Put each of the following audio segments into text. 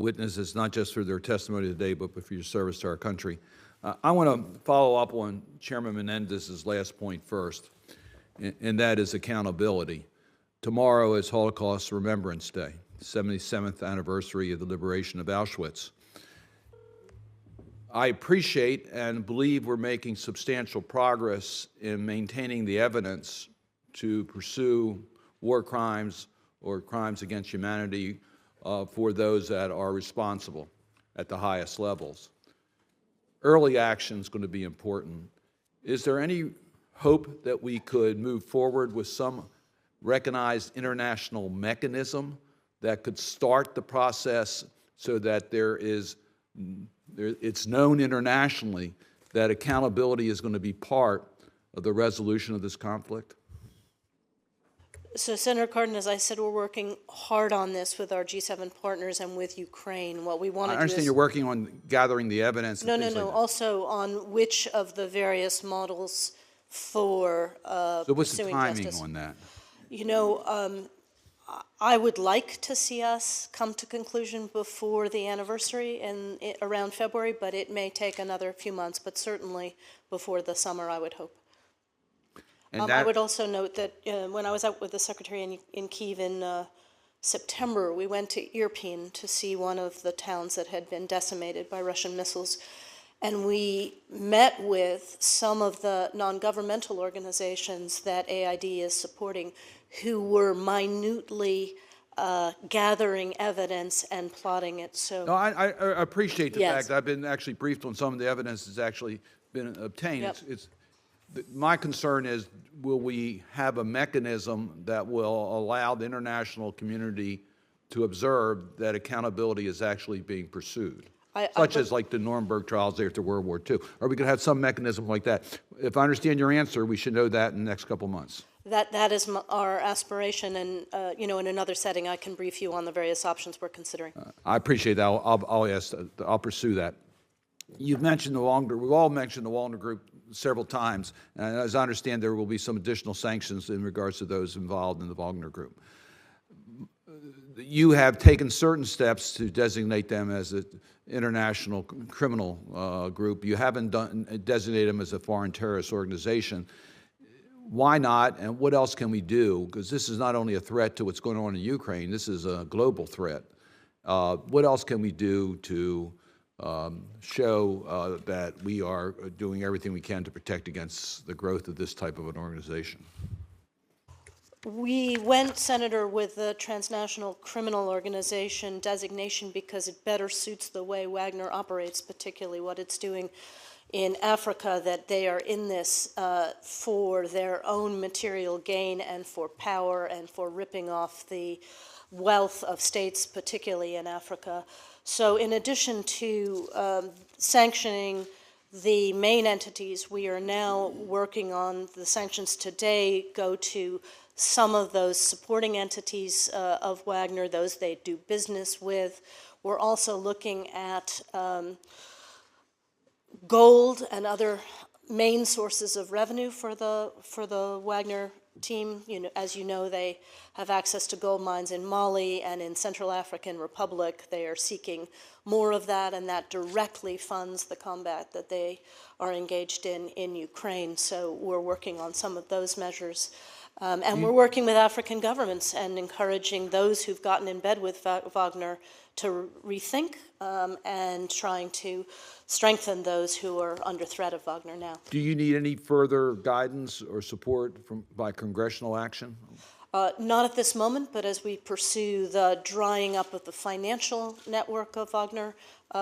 witnesses, not just for their testimony today, but for your service to our country. I want to follow up on Chairman Menendez's last point first, and that is accountability. Tomorrow is Holocaust Remembrance Day, 77th anniversary of the liberation of Auschwitz. I appreciate and believe we're making substantial progress in maintaining the evidence to pursue war crimes or crimes against humanity for those that are responsible at the highest levels. Early action is going to be important. Is there any hope that we could move forward with some recognized international mechanism that could start the process so that it's known internationally that accountability is going to be part of the resolution of this conflict? So, Senator Cardin, as I said, we're working hard on this with our G7 partners and with Ukraine. What we want to do is— I understand you're working on gathering the evidence. No. Also on which of the various models for So what's the timing justice. on that? You know, I would like to see us come to conclusion before the anniversary around February, but it may take another few months, but certainly before the summer, I would hope. I would also note that when I was out with the Secretary in Kyiv in September, we went to Irpin to see one of the towns that had been decimated by Russian missiles. And we met with some of the non-governmental organizations that AID is supporting who were minutely gathering evidence and plotting it. So no, I appreciate the Yes. fact I've been actually briefed on some of the evidence that's actually been obtained. Yep. My concern is, will we have a mechanism that will allow the international community to observe that accountability is actually being pursued? Such as like the Nuremberg trials after World War II. Are we going to have some mechanism like that? If I understand your answer, we should know that in the next couple months. that is our aspiration, and you know, in another setting, I can brief you on the various options we're considering. I appreciate that. I'll pursue that. You've mentioned the Wagner. We've all mentioned the Wagner Group several times, and as I understand, there will be some additional sanctions in regards to those involved in the Wagner Group. You have taken certain steps to designate them as an international criminal group. You haven't designated them as a foreign terrorist organization. Why not, and what else can we do? Because this is not only a threat to what's going on in Ukraine, this is a global threat. What else can we do to show that we are doing everything we can to protect against the growth of this type of an organization? We went, Senator, with the transnational criminal organization designation because it better suits the way Wagner operates, particularly what it's doing in Africa, that they are in this for their own material gain and for power and for ripping off the wealth of states, particularly in Africa. So in addition to sanctioning the main entities, we are now working on the sanctions today go to some of those supporting entities of Wagner, those they do business with. We're also looking at gold and other main sources of revenue for the Wagner team. You know, as you know, they have access to gold mines in Mali and in Central African Republic. They are seeking more of that, and that directly funds the combat that they are engaged in Ukraine. So we're working on some of those measures. And we're working with African governments and encouraging those who've gotten in bed with Wagner to rethink and trying to strengthen those who are under threat of Wagner now. Do you need any further guidance or support by congressional action? Not at this moment, but as we pursue the drying up of the financial network of Wagner,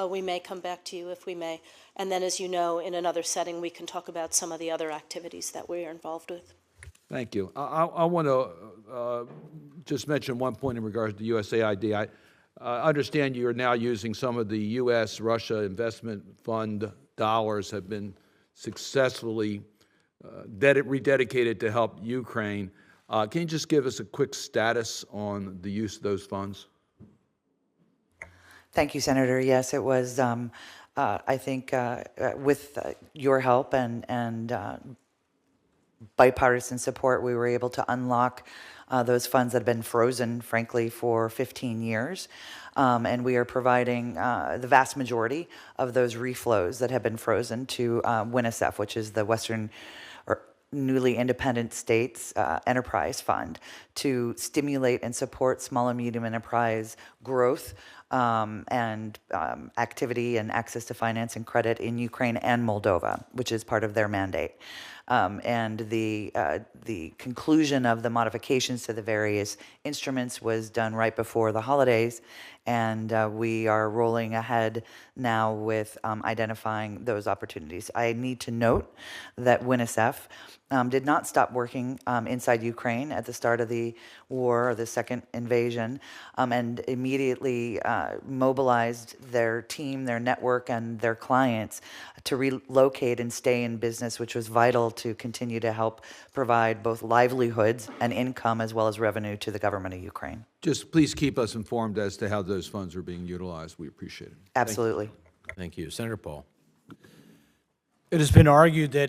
we may come back to you if we may. And then, as you know, in another setting, we can talk about some of the other activities that we are involved with. Thank you. I want to just mention one point in regards to USAID. I understand you are now using some of the U.S.-Russia Investment Fund dollars have been successfully rededicated to help Ukraine. Can you just give us a quick status on the use of those funds? Thank you, Senator. Yes, it was, I think, with your help and bipartisan support, we were able to unlock Those funds had been frozen, frankly, for 15 years. And we are providing the vast majority of those reflows that have been frozen to WNSF, which is the Western or newly independent states enterprise fund, to stimulate and support small and medium enterprise growth and activity and access to finance and credit in Ukraine and Moldova, which is part of their mandate. And the conclusion of the modifications to the various instruments was done right before the holidays, and we are rolling ahead now with identifying those opportunities. I need to note that WNSF did not stop working inside Ukraine at the start of the war, or the second invasion, and immediately mobilized their team, their network, and their clients to relocate and stay in business, which was vital to continue to help provide both livelihoods and income as well as revenue to the government of Ukraine. Just please keep us informed as to how those funds are being utilized. We appreciate it. Absolutely. Thank you. Senator Paul. It has been argued that